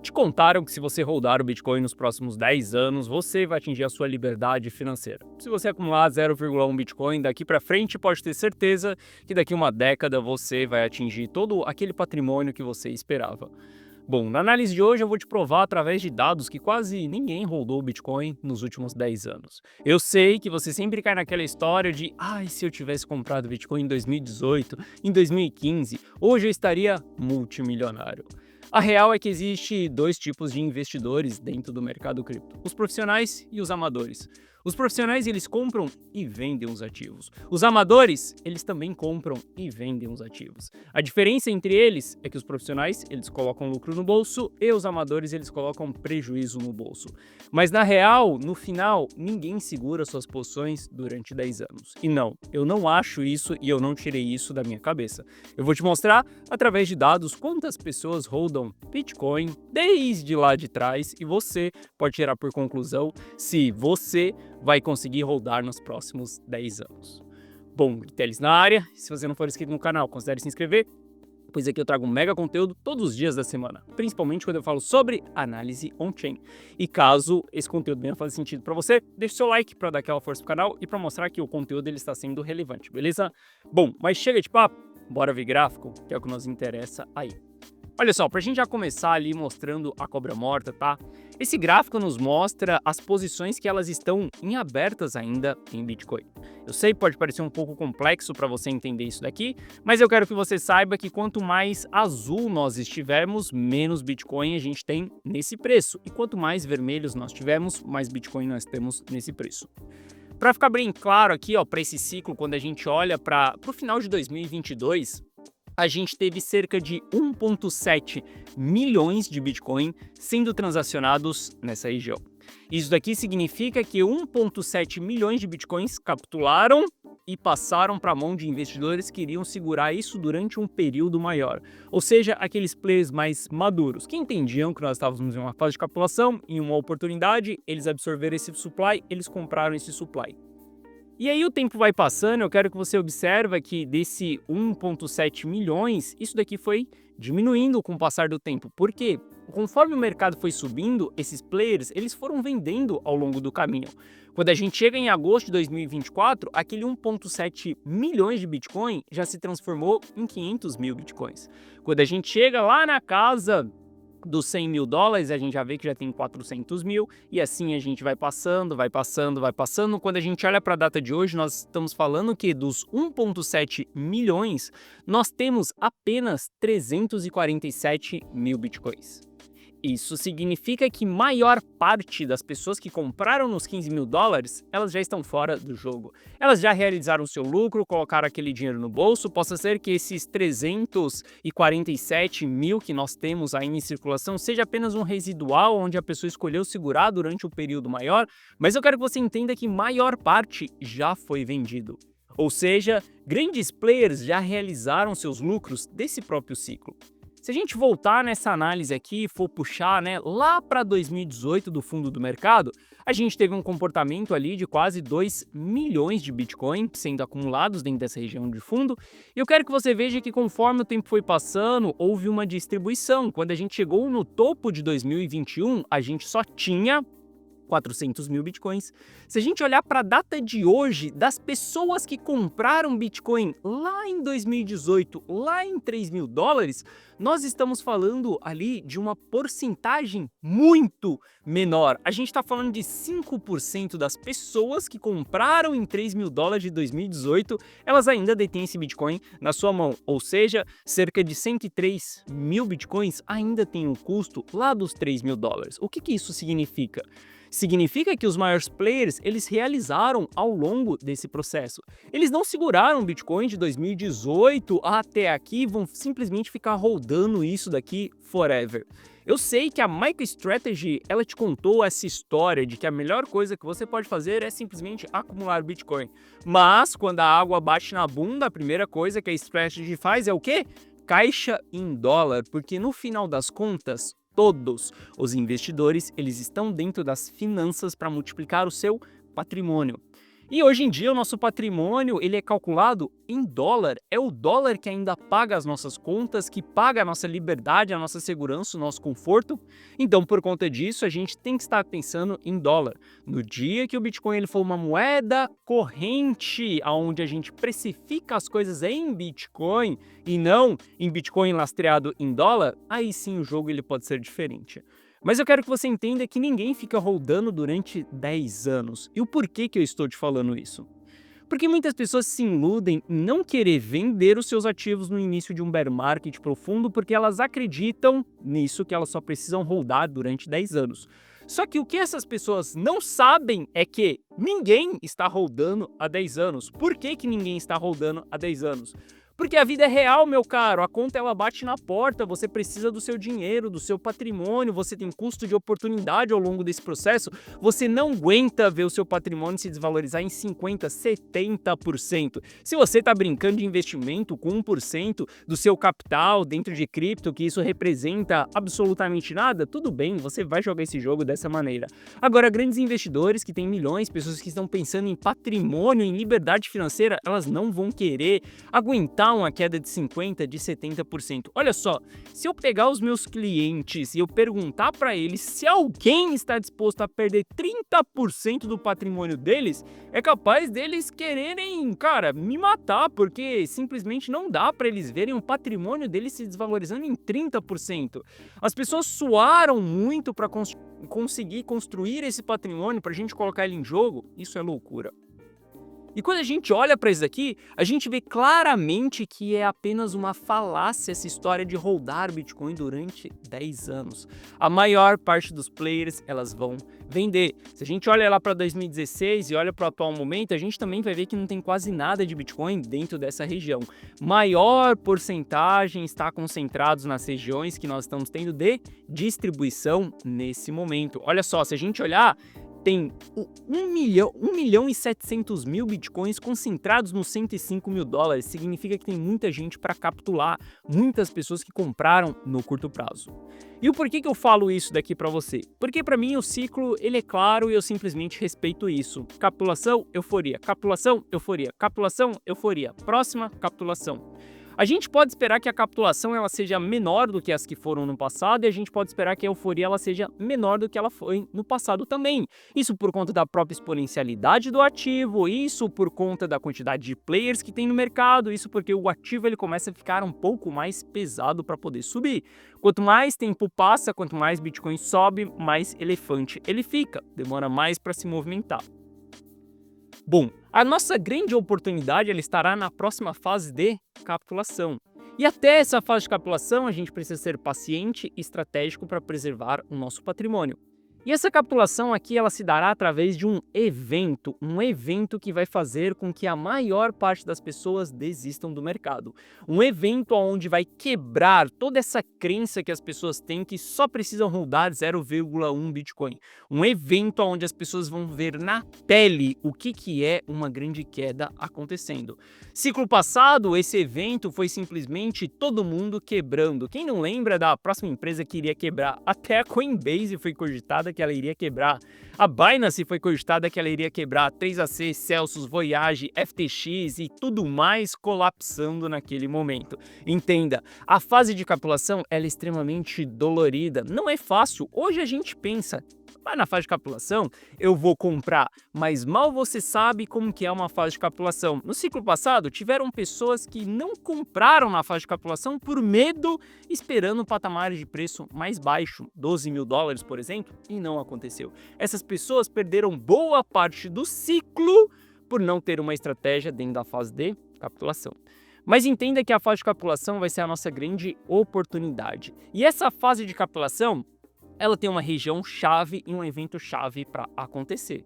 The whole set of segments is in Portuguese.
Te contaram que se você holdar o Bitcoin nos próximos 10 anos, você vai atingir a sua liberdade financeira. Se você acumular 0,1 Bitcoin daqui para frente, pode ter certeza que daqui a uma década você vai atingir todo aquele patrimônio que você esperava. Bom, na análise de hoje eu vou te provar através de dados que quase ninguém holdou o Bitcoin nos últimos 10 anos. Eu sei que você sempre cai naquela história de se eu tivesse comprado Bitcoin em 2018, em 2015, hoje eu estaria multimilionário. A real é que existe dois tipos de investidores dentro do mercado cripto: os profissionais e os amadores. Os profissionais, eles compram e vendem os ativos. Os amadores, eles também compram e vendem os ativos. A diferença entre eles é que os profissionais, eles colocam lucro no bolso e os amadores, eles colocam prejuízo no bolso. Mas na real, no final, ninguém segura suas posições durante 10 anos. E não, eu não acho isso e eu não tirei isso da minha cabeça. Eu vou te mostrar, através de dados, quantas pessoas holdam Bitcoin desde lá de trás e você pode tirar por conclusão se você vai conseguir holdar nos próximos 10 anos. Bom, Teles na área. Se você não for inscrito no canal, considere se inscrever, pois aqui eu trago um mega conteúdo todos os dias da semana, principalmente quando eu falo sobre análise on-chain. E caso esse conteúdo venha fazer sentido para você, deixe seu like para dar aquela força pro canal e para mostrar que o conteúdo ele está sendo relevante, beleza? Bom, mas chega de papo, bora ver gráfico, que é o que nos interessa aí. Olha só, para a gente já começar ali mostrando a cobra morta, tá? Esse gráfico nos mostra as posições que elas estão em abertas ainda em Bitcoin. Eu sei que pode parecer um pouco complexo para você entender isso daqui, mas eu quero que você saiba que quanto mais azul nós estivermos, menos Bitcoin a gente tem nesse preço. E quanto mais vermelhos nós tivermos, mais Bitcoin nós temos nesse preço. Para ficar bem claro aqui, ó, para esse ciclo, quando a gente olha para o final de 2022, a gente teve cerca de 1,7 milhões de Bitcoin sendo transacionados nessa região. Isso daqui significa que 1,7 milhões de Bitcoins capitularam e passaram para a mão de investidores que iriam segurar isso durante um período maior. Ou seja, aqueles players mais maduros, que entendiam que nós estávamos em uma fase de capitulação, em uma oportunidade, eles absorveram esse supply, eles compraram esse supply. E aí o tempo vai passando, eu quero que você observe que desse 1,7 milhões, isso daqui foi diminuindo com o passar do tempo. Por quê? Conforme o mercado foi subindo, esses players eles foram vendendo ao longo do caminho. Quando a gente chega em agosto de 2024, aquele 1,7 milhões de Bitcoin já se transformou em 500 mil Bitcoins. Quando a gente chega lá na casa dos 100 mil dólares, a gente já vê que já tem 400 mil, e assim a gente vai passando, vai passando, vai passando. Quando a gente olha para a data de hoje, nós estamos falando que dos 1,7 milhões, nós temos apenas 347 mil bitcoins. Isso significa que maior parte das pessoas que compraram nos 15 mil dólares, elas já estão fora do jogo. Elas já realizaram o seu lucro, colocaram aquele dinheiro no bolso. Possa ser que esses 347 mil que nós temos aí em circulação seja apenas um residual, onde a pessoa escolheu segurar durante um período maior, mas eu quero que você entenda que maior parte já foi vendido. Ou seja, grandes players já realizaram seus lucros desse próprio ciclo. Se a gente voltar nessa análise aqui e for puxar lá para 2018 do fundo do mercado, a gente teve um comportamento ali de quase 2 milhões de Bitcoin sendo acumulados dentro dessa região de fundo. E eu quero que você veja que conforme o tempo foi passando, houve uma distribuição. Quando a gente chegou no topo de 2021, a gente só tinha 400 mil Bitcoins. Se a gente olhar para a data de hoje, das pessoas que compraram Bitcoin lá em 2018, lá em 3 mil dólares, nós estamos falando ali de uma porcentagem muito menor. A gente está falando de 5% das pessoas que compraram em 3 mil dólares de 2018, elas ainda detêm esse Bitcoin na sua mão. Ou seja, cerca de 103 mil Bitcoins ainda tem um custo lá dos 3 mil dólares. O que isso significa? Significa que os maiores players, eles realizaram ao longo desse processo. Eles não seguraram o Bitcoin de 2018 até aqui e vão simplesmente ficar rodando isso daqui forever. Eu sei que a MicroStrategy, ela te contou essa história de que a melhor coisa que você pode fazer é simplesmente acumular Bitcoin. Mas, quando a água bate na bunda, a primeira coisa que a Strategy faz é o quê? Caixa em dólar, porque no final das contas, todos os investidores, eles estão dentro das finanças para multiplicar o seu patrimônio. E hoje em dia o nosso patrimônio ele é calculado em dólar. É o dólar que ainda paga as nossas contas, que paga a nossa liberdade, a nossa segurança, o nosso conforto. Então, por conta disso, a gente tem que estar pensando em dólar. No dia que o Bitcoin ele for uma moeda corrente, onde a gente precifica as coisas em Bitcoin e não em Bitcoin lastreado em dólar, aí sim o jogo ele pode ser diferente. Mas eu quero que você entenda que ninguém fica holdando durante 10 anos. E o porquê que eu estou te falando isso? Porque muitas pessoas se iludem em não querer vender os seus ativos no início de um bear market profundo porque elas acreditam nisso que elas só precisam holdar durante 10 anos. Só que o que essas pessoas não sabem é que ninguém está holdando há 10 anos. Por que que ninguém está holdando há 10 anos? Porque a vida é real, meu caro, a conta ela bate na porta, você precisa do seu dinheiro, do seu patrimônio, você tem custo de oportunidade ao longo desse processo, você não aguenta ver o seu patrimônio se desvalorizar em 50%, 70%. Se você está brincando de investimento com 1% do seu capital dentro de cripto, que isso representa absolutamente nada, tudo bem, você vai jogar esse jogo dessa maneira. Agora, grandes investidores que têm milhões, pessoas que estão pensando em patrimônio, em liberdade financeira, elas não vão querer aguentar uma queda de 50%, de 70%. Olha só, se eu pegar os meus clientes e eu perguntar para eles se alguém está disposto a perder 30% do patrimônio deles, é capaz deles quererem, cara, me matar, porque simplesmente não dá para eles verem o patrimônio deles se desvalorizando em 30%. As pessoas suaram muito para conseguir construir esse patrimônio, para a gente colocar ele em jogo, isso é loucura. E quando a gente olha para isso aqui, a gente vê claramente que é apenas uma falácia essa história de holdar Bitcoin durante 10 anos. A maior parte dos players, elas vão vender. Se a gente olha lá para 2016 e olha para o atual momento, a gente também vai ver que não tem quase nada de Bitcoin dentro dessa região. Maior porcentagem está concentrados nas regiões que nós estamos tendo de distribuição nesse momento. Olha só, se a gente olhar, tem 1 milhão e 700 mil bitcoins concentrados nos 105 mil dólares. Significa que tem muita gente para capturar, muitas pessoas que compraram no curto prazo. E o porquê que eu falo isso daqui para você? Porque para mim o ciclo ele é claro e eu simplesmente respeito isso. Capitulação, euforia, capitulação, euforia, capitulação, euforia. Próxima capitulação. A gente pode esperar que a capitulação ela seja menor do que as que foram no passado e a gente pode esperar que a euforia ela seja menor do que ela foi no passado também. Isso por conta da própria exponencialidade do ativo, isso por conta da quantidade de players que tem no mercado, isso porque o ativo ele começa a ficar um pouco mais pesado para poder subir. Quanto mais tempo passa, quanto mais Bitcoin sobe, mais elefante ele fica, demora mais para se movimentar. Bom, a nossa grande oportunidade ela estará na próxima fase de capitulação. E até essa fase de capitulação, a gente precisa ser paciente e estratégico para preservar o nosso patrimônio. E essa capitulação aqui ela se dará através de um evento que vai fazer com que a maior parte das pessoas desistam do mercado. Um evento onde vai quebrar toda essa crença que as pessoas têm que só precisam holdar 0,1 Bitcoin. Um evento onde as pessoas vão ver na pele o que é uma grande queda acontecendo. Ciclo passado, esse evento foi simplesmente todo mundo quebrando. Quem não lembra da próxima empresa que iria quebrar? Até a Coinbase foi cogitada que ela iria quebrar. A Binance foi cogitada que ela iria quebrar. 3AC, Celsius, Voyage, FTX e tudo mais colapsando naquele momento. Entenda, a fase de capitulação ela é extremamente dolorida. Não é fácil. Hoje a gente pensa, mas na fase de capitulação eu vou comprar, mas mal você sabe como que é uma fase de capitulação. No ciclo passado, tiveram pessoas que não compraram na fase de capitulação por medo, esperando patamares de preço mais baixo, 12 mil dólares, por exemplo, e não aconteceu. Essas pessoas perderam boa parte do ciclo por não ter uma estratégia dentro da fase de capitulação. Mas entenda que a fase de capitulação vai ser a nossa grande oportunidade. E essa fase de capitulação ela tem uma região chave e um evento chave para acontecer.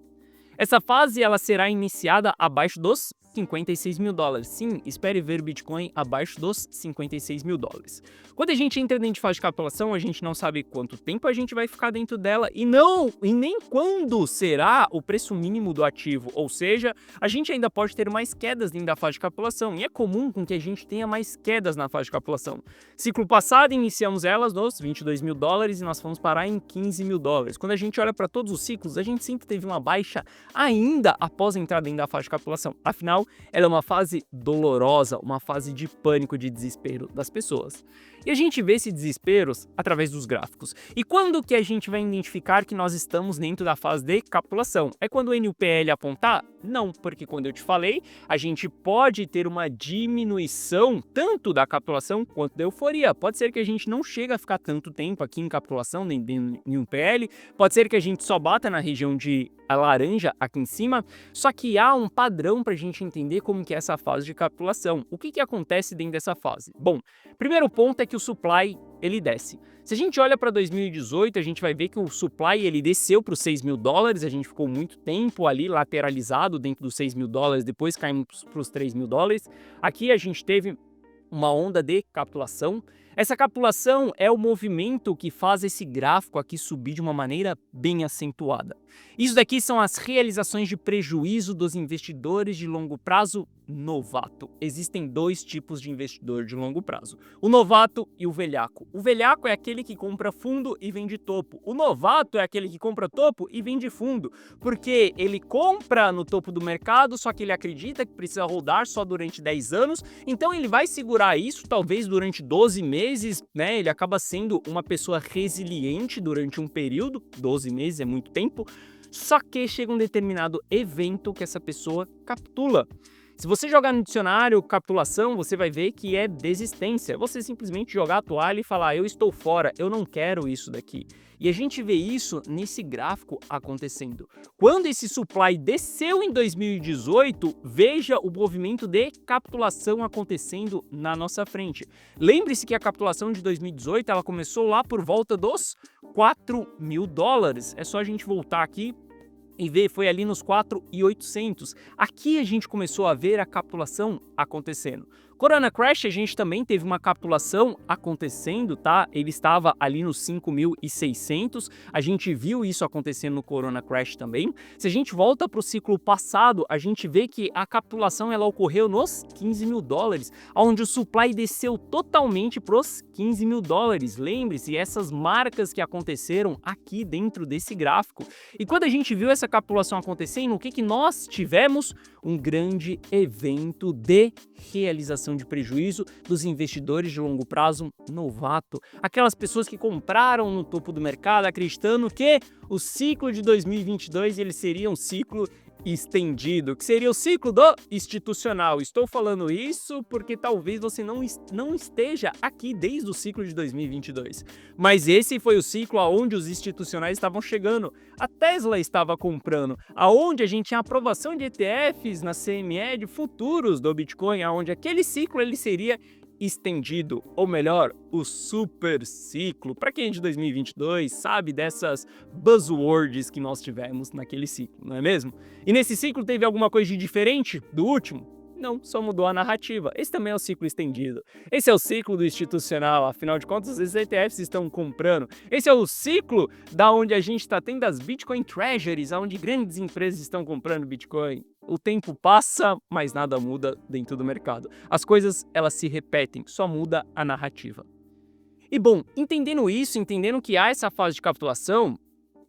Essa fase ela será iniciada abaixo dos 56 mil dólares. Sim, espere ver o Bitcoin abaixo dos 56 mil dólares. Quando a gente entra dentro de fase de capitulação, a gente não sabe quanto tempo a gente vai ficar dentro dela e nem quando será o preço mínimo do ativo. Ou seja, a gente ainda pode ter mais quedas dentro da fase de capitulação e é comum com que a gente tenha mais quedas na fase de capitulação. Ciclo passado, iniciamos elas nos 22 mil dólares e nós fomos parar em 15 mil dólares. Quando a gente olha para todos os ciclos, a gente sempre teve uma baixa ainda após entrar dentro da fase de capitulação. Afinal, ela é uma fase dolorosa, uma fase de pânico, de desespero das pessoas. E a gente vê esses desesperos através dos gráficos. E quando que a gente vai identificar que nós estamos dentro da fase de capitulação? É quando o NPL apontar? Não, porque quando eu te falei, a gente pode ter uma diminuição tanto da capitulação quanto da euforia. Pode ser que a gente não chegue a ficar tanto tempo aqui em capitulação, nem em NPL, pode ser que a gente só bata na região de a laranja aqui em cima, só que há um padrão para a gente entender como que é essa fase de capitulação. O que acontece dentro dessa fase? Bom, primeiro ponto é que o supply ele desce. Se a gente olha para 2018, a gente vai ver que o supply ele desceu para os 6 mil dólares, a gente ficou muito tempo ali lateralizado dentro dos 6 mil dólares, depois caímos para os 3 mil dólares. Aqui a gente teve uma onda de capitulação. Essa capitulação é o movimento que faz esse gráfico aqui subir de uma maneira bem acentuada. Isso daqui são as realizações de prejuízo dos investidores de longo prazo novato. Existem dois tipos de investidor de longo prazo, o novato e o velhaco. O velhaco é aquele que compra fundo e vende topo. O novato é aquele que compra topo e vende fundo, porque ele compra no topo do mercado, só que ele acredita que precisa rodar só durante 10 anos, então ele vai segurar isso talvez durante 12 meses, né? Ele acaba sendo uma pessoa resiliente durante um período, 12 meses é muito tempo, só que chega um determinado evento que essa pessoa capitula. Se você jogar no dicionário capitulação, você vai ver que é desistência. Você simplesmente jogar a toalha e falar, eu estou fora, eu não quero isso daqui. E a gente vê isso nesse gráfico acontecendo. Quando esse supply desceu em 2018, veja o movimento de capitulação acontecendo na nossa frente. Lembre-se que a capitulação de 2018 ela começou lá por volta dos 4 mil dólares. É só a gente voltar aqui e ver, foi ali nos 4.800. Aqui a gente começou a ver a capitulação acontecendo. Corona Crash, a gente também teve uma capitulação acontecendo, tá? Ele estava ali nos 5.600, a gente viu isso acontecendo no Corona Crash também. Se a gente volta para o ciclo passado, a gente vê que a capitulação ela ocorreu nos 15 mil dólares, onde o supply desceu totalmente para os 15 mil dólares. Lembre-se, essas marcas que aconteceram aqui dentro desse gráfico. E quando a gente viu essa capitulação acontecendo, o que nós tivemos? Um grande evento de realização de prejuízo dos investidores de longo prazo novato. Aquelas pessoas que compraram no topo do mercado acreditando que o ciclo de 2022 ele seria um ciclo estendido, que seria o ciclo do institucional. Estou falando isso porque talvez você não esteja aqui desde o ciclo de 2022. Mas esse foi o ciclo aonde os institucionais estavam chegando. A Tesla estava comprando, aonde a gente tinha aprovação de ETFs na CME de futuros do Bitcoin, aonde aquele ciclo ele seria estendido, ou melhor, o super ciclo. Para quem é de 2022 sabe dessas buzzwords que nós tivemos naquele ciclo, não é mesmo? E nesse ciclo teve alguma coisa de diferente do último? Não, só mudou a narrativa. Esse também é o ciclo estendido. Esse é o ciclo do institucional, afinal de contas, os ETFs estão comprando. Esse é o ciclo da onde a gente está tendo as Bitcoin Treasuries, onde grandes empresas estão comprando Bitcoin. O tempo passa, mas nada muda dentro do mercado. As coisas, elas se repetem, só muda a narrativa. E bom, entendendo isso, entendendo que há essa fase de capitulação,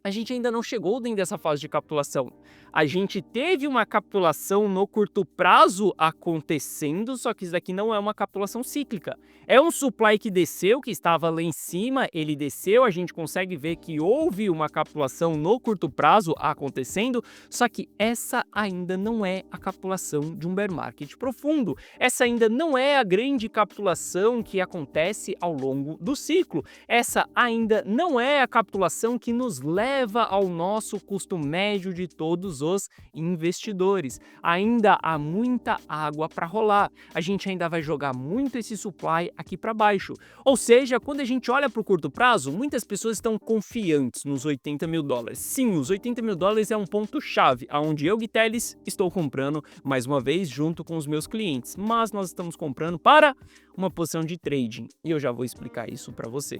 a gente ainda não chegou dentro dessa fase de capitulação. A gente teve uma capitulação no curto prazo acontecendo, só que isso daqui não é uma capitulação cíclica. É um supply que desceu, que estava lá em cima, ele desceu, a gente consegue ver que houve uma capitulação no curto prazo acontecendo, só que essa ainda não é a capitulação de um bear market profundo. Essa ainda não é a grande capitulação que acontece ao longo do ciclo. Essa ainda não é a capitulação que nos leva eleva ao nosso custo médio de todos os investidores. Ainda há muita água para rolar. A gente ainda vai jogar muito esse supply aqui para baixo. Ou seja, quando a gente olha para o curto prazo, muitas pessoas estão confiantes nos 80 mil dólares. Sim, os 80 mil dólares é um ponto-chave, onde eu, Guiteles, estou comprando mais uma vez junto com os meus clientes. Mas nós estamos comprando para uma posição de trading e eu já vou explicar isso para você.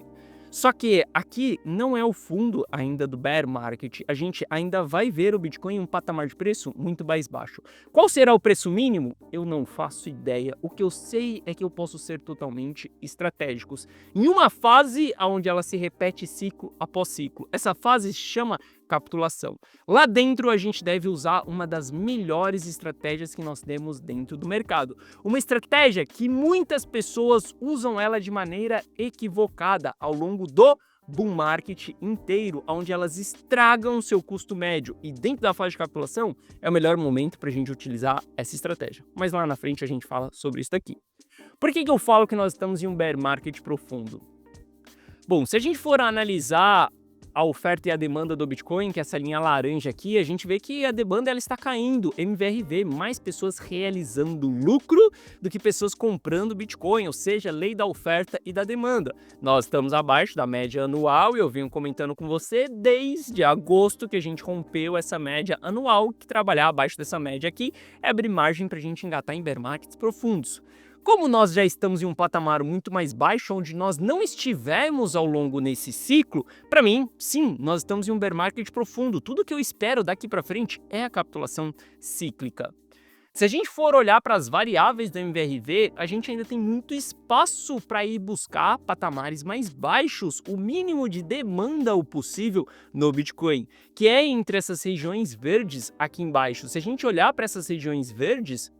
Só que aqui não é o fundo ainda do bear market, a gente ainda vai ver o Bitcoin em um patamar de preço muito mais baixo. Qual será o preço mínimo? Eu não faço ideia. O que eu sei é que eu posso ser totalmente estratégicos em uma fase onde ela se repete ciclo após ciclo. Essa fase se chama capitulação. Lá dentro a gente deve usar uma das melhores estratégias que nós temos dentro do mercado. Uma estratégia que muitas pessoas usam ela de maneira equivocada ao longo do bull market inteiro, onde elas estragam seu custo médio. E dentro da fase de capitulação é o melhor momento para a gente utilizar essa estratégia. Mas lá na frente a gente fala sobre isso daqui. Por que eu falo que nós estamos em um bear market profundo? Bom, se a gente for analisar a oferta e a demanda do Bitcoin, que é essa linha laranja aqui, a gente vê que a demanda ela está caindo, MVRV, mais pessoas realizando lucro do que pessoas comprando Bitcoin, ou seja, lei da oferta e da demanda. Nós estamos abaixo da média anual e eu venho comentando com você desde agosto que a gente rompeu essa média anual, que trabalhar abaixo dessa média aqui é abrir margem para a gente engatar em bear markets profundos. Como nós já estamos em um patamar muito mais baixo, onde nós não estivemos ao longo nesse ciclo, para mim, sim, nós estamos em um bear market profundo. Tudo que eu espero daqui para frente é a capitulação cíclica. Se a gente for olhar para as variáveis do MVRV, a gente ainda tem muito espaço para ir buscar patamares mais baixos, o mínimo de demanda o possível no Bitcoin, que é entre essas regiões verdes aqui embaixo. Se a gente olhar para essas regiões verdes,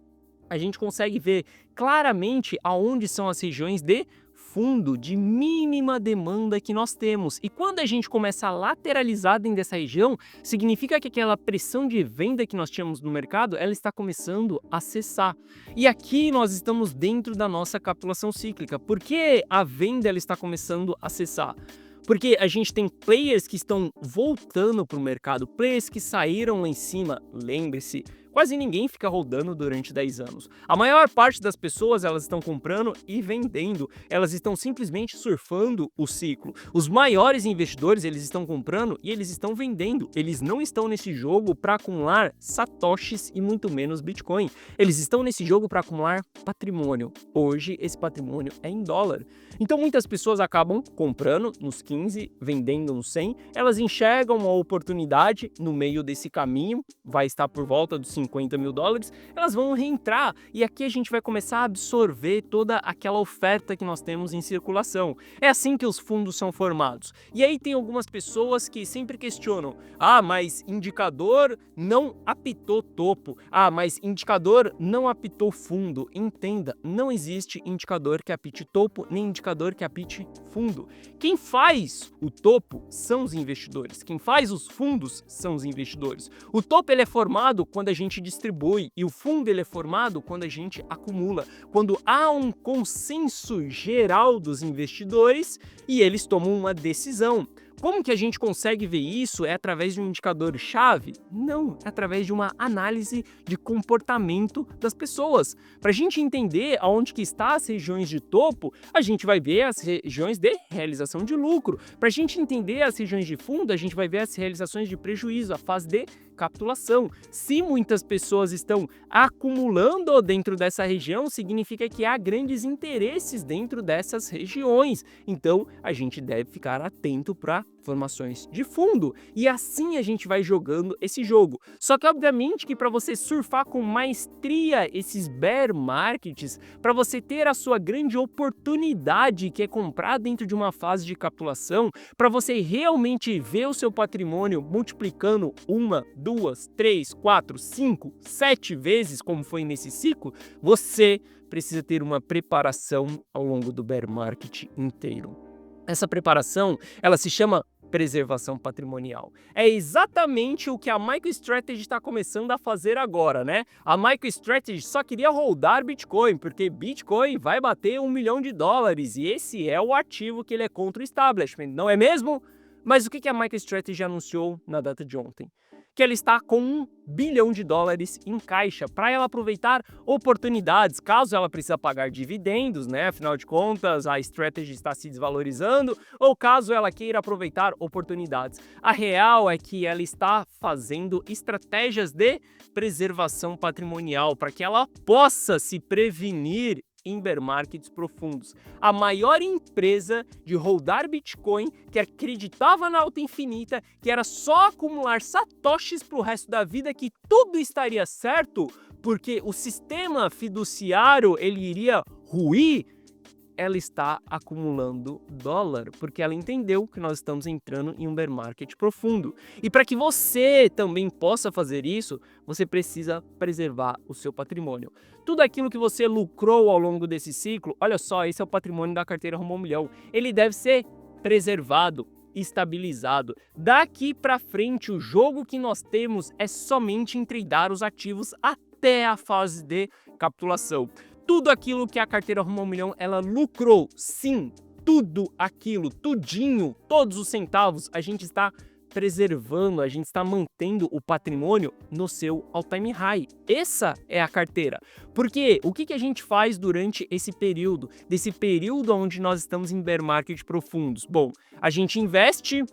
a gente consegue ver claramente aonde são as regiões de fundo, de mínima demanda que nós temos. E quando a gente começa a lateralizar dentro dessa região, significa que aquela pressão de venda que nós tínhamos no mercado, ela está começando a cessar. E aqui nós estamos dentro da nossa capitulação cíclica. Por que a venda ela está começando a cessar? Porque a gente tem players que estão voltando para o mercado, players que saíram lá em cima, lembre-se, quase ninguém fica rodando durante 10 anos. A maior parte das pessoas elas estão comprando e vendendo, elas estão simplesmente surfando o ciclo. Os maiores investidores eles estão comprando e eles estão vendendo, eles não estão nesse jogo para acumular satoshis e muito menos Bitcoin. Eles estão nesse jogo para acumular patrimônio. Hoje esse patrimônio é em dólar. Então muitas pessoas acabam comprando nos 15, vendendo nos 100, elas enxergam uma oportunidade no meio desse caminho, vai estar por volta dos 50 mil dólares, elas vão reentrar e aqui a gente vai começar a absorver toda aquela oferta que nós temos em circulação. É assim que os fundos são formados. E aí tem algumas pessoas que sempre questionam, mas indicador não apitou topo, mas indicador não apitou fundo. Entenda, não existe indicador que apite topo, nem indicador que apite fundo. Quem faz o topo são os investidores, quem faz os fundos são os investidores. O topo ele é formado quando a gente distribui e o fundo ele é formado quando a gente acumula, quando há um consenso geral dos investidores e eles tomam uma decisão. Como que a gente consegue ver isso? É através de um indicador-chave? Não, é através de uma análise de comportamento das pessoas. Para a gente entender aonde que está as regiões de topo, a gente vai ver as regiões de realização de lucro. Para a gente entender as regiões de fundo, a gente vai ver as realizações de prejuízo, a fase de capitulação. Se muitas pessoas estão acumulando dentro dessa região, significa que há grandes interesses dentro dessas regiões. Então, a gente deve ficar atento para formações de fundo. E assim a gente vai jogando esse jogo. Só que, obviamente, que para você surfar com maestria esses bear markets, para você ter a sua grande oportunidade, que é comprar dentro de uma fase de capitulação, para você realmente ver o seu patrimônio multiplicando 1, 2, 3, 4, 5, 7 vezes, como foi nesse ciclo, você precisa ter uma preparação ao longo do bear market inteiro. Essa preparação, ela se chama preservação patrimonial. É exatamente o que a MicroStrategy está começando a fazer agora, né? A MicroStrategy só queria holdar Bitcoin, porque Bitcoin vai bater $1 milhão e esse é o ativo que ele é contra o establishment, não é mesmo? Mas o que a MicroStrategy anunciou na data de ontem? Que ela está com $1 bilhão em caixa para ela aproveitar oportunidades, caso ela precise pagar dividendos, né? Afinal de contas, a Strategy está se desvalorizando, ou caso ela queira aproveitar oportunidades. A real é que ela está fazendo estratégias de preservação patrimonial para que ela possa se prevenir em bear markets profundos. A maior empresa de holdar Bitcoin, que acreditava na alta infinita, que era só acumular satoshis para o resto da vida, que tudo estaria certo, porque o sistema fiduciário ele iria ruir, ela está acumulando dólar, porque ela entendeu que nós estamos entrando em um bear market profundo. E para que você também possa fazer isso, você precisa preservar o seu patrimônio. Tudo aquilo que você lucrou ao longo desse ciclo, olha só, esse é o patrimônio da carteira Rumo ao Milhão. Ele deve ser preservado, estabilizado. Daqui para frente, o jogo que nós temos é somente em tradar os ativos até a fase de capitulação. Tudo aquilo que a carteira Rumo ao Milhão ela lucrou, sim, tudo aquilo, tudinho, todos os centavos, a gente está preservando, a gente está mantendo o patrimônio no seu all-time high. Essa é a carteira. Porque o que a gente faz durante esse período, desse período onde nós estamos em bear market profundos? Bom, a gente investe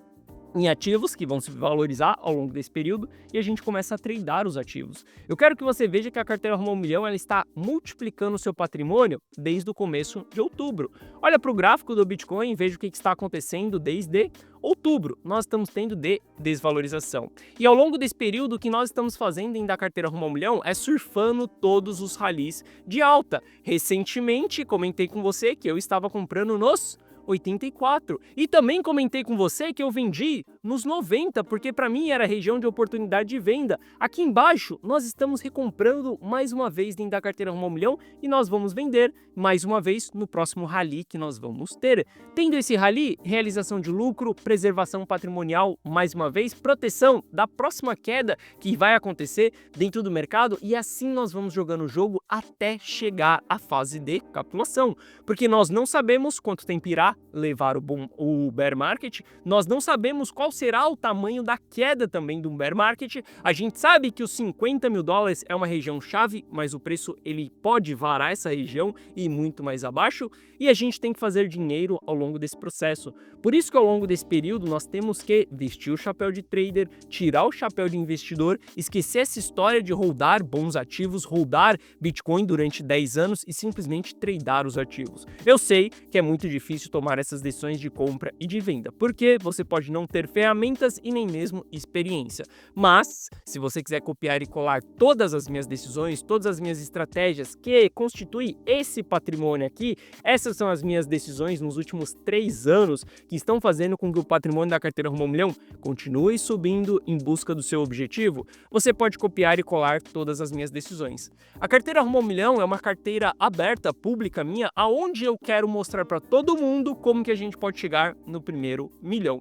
em ativos que vão se valorizar ao longo desse período e a gente começa a tradar os ativos. Eu quero que você veja que a carteira Rumo ao Milhão ela está multiplicando o seu patrimônio desde o começo de outubro. Olha para o gráfico do Bitcoin e veja o que está acontecendo desde outubro. Nós estamos tendo de desvalorização. E ao longo desse período, o que nós estamos fazendo em da carteira Rumo ao Milhão é surfando todos os rallies de alta. Recentemente, comentei com você que eu estava comprando nos 84. E também comentei com você que eu vendi nos 90, porque para mim era região de oportunidade de venda. Aqui embaixo, nós estamos recomprando mais uma vez dentro da carteira Rumo ao Milhão e nós vamos vender mais uma vez no próximo rally que nós vamos ter. Tendo esse rally, realização de lucro, preservação patrimonial mais uma vez, proteção da próxima queda que vai acontecer dentro do mercado e assim nós vamos jogando o jogo até chegar à fase de capitulação. Porque nós não sabemos quanto tempo irá levar o bear market, nós não sabemos qual será o tamanho da queda também do bear market. A gente sabe que os $50 mil é uma região chave, mas o preço ele pode varar essa região e muito mais abaixo, e a gente tem que fazer dinheiro ao longo desse processo. Por isso que ao longo desse período nós temos que vestir o chapéu de trader, tirar o chapéu de investidor, esquecer essa história de holdar bons ativos, holdar Bitcoin durante 10 anos e simplesmente tradar os ativos. Eu sei que é muito difícil tomar essas decisões de compra e de venda, porque você pode não ter ferramentas e nem mesmo experiência. Mas, se você quiser copiar e colar todas as minhas decisões, todas as minhas estratégias que constituem esse patrimônio aqui, essas são as minhas decisões nos últimos 3 anos que estão fazendo com que o patrimônio da carteira Rumo ao Milhão continue subindo em busca do seu objetivo, você pode copiar e colar todas as minhas decisões. A carteira Rumo ao Milhão é uma carteira aberta, pública minha, aonde eu quero mostrar para todo mundo como que a gente pode chegar no primeiro milhão.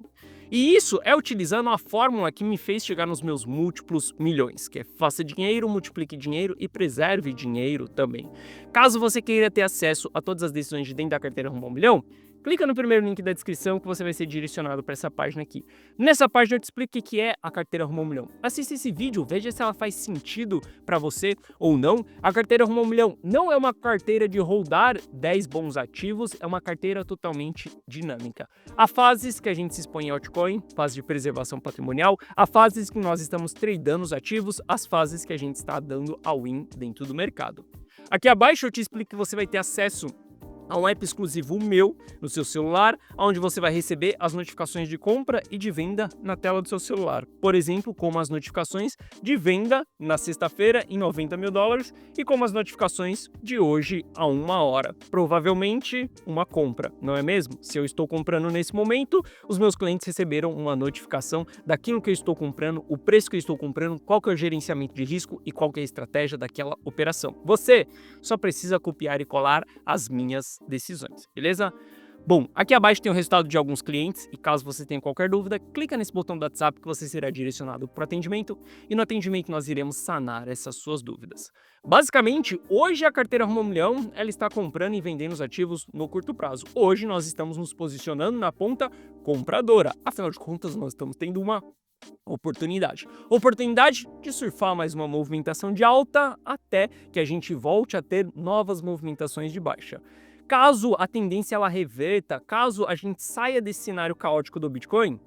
E isso é utilizando a fórmula que me fez chegar nos meus múltiplos milhões, que é faça dinheiro, multiplique dinheiro e preserve dinheiro também. Caso você queira ter acesso a todas as decisões de dentro da carteira Rumo ao Milhão, clica no primeiro link da descrição que você vai ser direcionado para essa página aqui. Nessa página eu te explico o que é a carteira Rumo ao Milhão. Assista esse vídeo, veja se ela faz sentido para você ou não. A carteira Rumo ao Milhão não é uma carteira de holdar 10 bons ativos, é uma carteira totalmente dinâmica. Há fases que a gente se expõe em altcoin, fase de preservação patrimonial, há fases que nós estamos tradando os ativos, as fases que a gente está dando all-in dentro do mercado. Aqui abaixo eu te explico que você vai ter acesso a um app exclusivo meu no seu celular, onde você vai receber as notificações de compra e de venda na tela do seu celular. Por exemplo, como as notificações de venda na sexta-feira em $90 mil e como as notificações de hoje a 1 hora. Provavelmente uma compra, não é mesmo? Se eu estou comprando nesse momento, os meus clientes receberam uma notificação daquilo que eu estou comprando, o preço que eu estou comprando, qual que é o gerenciamento de risco e qual que é a estratégia daquela operação. Você só precisa copiar e colar as minhas decisões, beleza? Bom, aqui abaixo tem o resultado de alguns clientes e caso você tenha qualquer dúvida, clica nesse botão do WhatsApp que você será direcionado para o atendimento e no atendimento nós iremos sanar essas suas dúvidas. Basicamente, hoje a carteira Rumo ao Milhão, ela está comprando e vendendo os ativos no curto prazo. Hoje nós estamos nos posicionando na ponta compradora. Afinal de contas, nós estamos tendo uma oportunidade. Oportunidade de surfar mais uma movimentação de alta até que a gente volte a ter novas movimentações de baixa. Caso a tendência ela reverta, caso a gente saia desse cenário caótico do Bitcoin,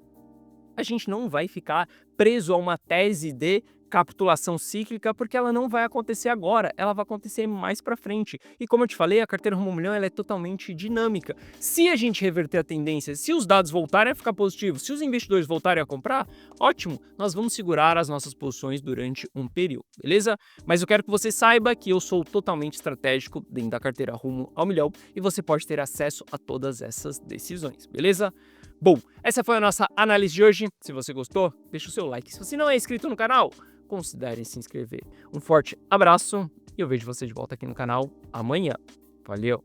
a gente não vai ficar preso a uma tese de capitulação cíclica, porque ela não vai acontecer agora, ela vai acontecer mais para frente. E como eu te falei, a carteira Rumo ao Milhão ela é totalmente dinâmica. Se a gente reverter a tendência, se os dados voltarem a ficar positivos, se os investidores voltarem a comprar, ótimo, nós vamos segurar as nossas posições durante um período, beleza? Mas eu quero que você saiba que eu sou totalmente estratégico dentro da carteira Rumo ao Milhão e você pode ter acesso a todas essas decisões, beleza? Bom, essa foi a nossa análise de hoje. Se você gostou, deixa o seu like. Se você não é inscrito no canal, considere se inscrever. Um forte abraço e eu vejo você de volta aqui no canal amanhã. Valeu!